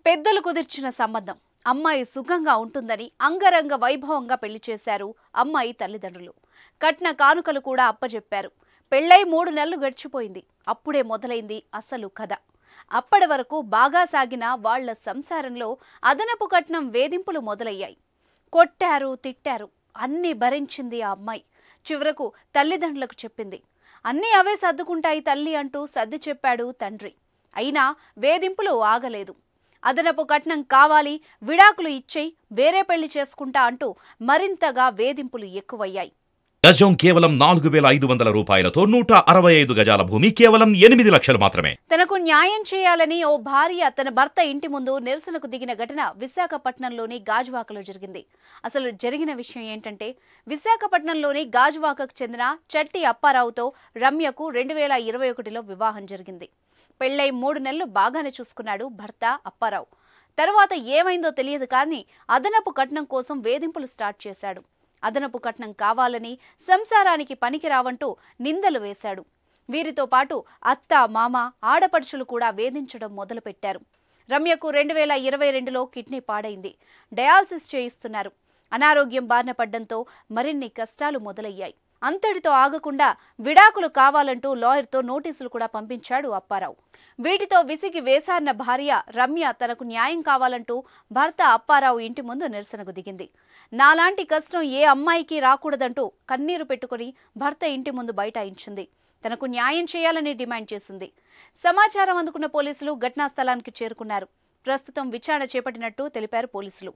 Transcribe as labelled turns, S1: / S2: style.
S1: పెద్దలు కుదిర్చిన సంబంధం అమ్మాయి సుఖంగా ఉంటుందని అంగరంగ వైభవంగా పెళ్లి చేశారు అమ్మాయి తల్లిదండ్రులు. కట్న కానుకలు కూడా అప్పజెప్పారు. పెళ్లై 3 నెలలు గడిచిపోయింది. అప్పుడే మొదలైంది అసలు కథ. అప్పటి వరకు బాగా సాగిన వాళ్ల సంసారంలో అదనపు కట్నం వేధింపులు మొదలయ్యాయి. కొట్టారు, తిట్టారు. అన్నీ భరించింది ఆ అమ్మాయి. చివరకు తల్లిదండ్రులకు చెప్పింది. అన్నీ అవే సర్దుకుంటాయి తల్లి అంటూ సర్ది చెప్పాడు తండ్రి. అయినా వేధింపులు ఆగలేదు. అదనపు కట్నం కావాలి, విడాకులు ఇచ్చేయి, వేరే పెళ్లి చేసుకుంటా అంటూ మరింతగా వేధింపులు ఎక్కువయ్యాయి.
S2: గజం కేవలం 4,500 రూపాయలతో 165 గజాల భూమి కేవలం 8 లక్షలు మాత్రమే.
S1: తనకు న్యాయం చేయాలని ఓ భార్య తన భర్త ఇంటి ముందు నిరసనకు దిగిన ఘటన విశాఖపట్నంలోని గాజువాకలో జరిగింది. అసలు జరిగిన విషయం ఏంటంటే, విశాఖపట్నంలోని గాజువాకకు చెందిన చట్టి అప్పారావుతో రమ్యకు 2021లో వివాహం జరిగింది. పెళ్లై 3 నెలలు బాగానే చూసుకున్నాడు భర్త అప్పారావు. తర్వాత ఏమైందో తెలియదు కానీ అదనపు కట్నం కోసం వేధింపులు స్టార్ట్ చేశాడు. అదనపు కట్నం కావాలని, సంసారానికి పనికి రావంటూ నిందలు వేశాడు. వీరితో పాటు అత్త, మామ, ఆడపడుచులు కూడా వేధించడం మొదలుపెట్టారు. రమ్యకు 2022లో కిడ్నీ పాడైంది. డయాలసిస్ చేయిస్తున్నారు. అనారోగ్యం బారిన పడ్డంతో మరిన్ని కష్టాలు మొదలయ్యాయి. అంతటితో ఆగకుండా విడాకులు కావాలంటూ లాయర్తో నోటీసులు కూడా పంపించాడు అప్పారావు. వీటితో విసిగి వేసారిన భార్య రమ్య తనకు న్యాయం కావాలంటూ భర్త అప్పారావు ఇంటి ముందు నిరసనకు దిగింది. నాలాంటి కష్టం ఏ అమ్మాయికి రాకూడదంటూ కన్నీరు పెట్టుకుని భర్త ఇంటి ముందు బైఠాయించింది. తనకు న్యాయం చేయాలని డిమాండ్ చేసింది. సమాచారం అందుకున్న పోలీసులు ఘటనా స్థలానికి చేరుకున్నారు. ప్రస్తుతం విచారణ చేపట్టినట్టు తెలిపారు పోలీసులు.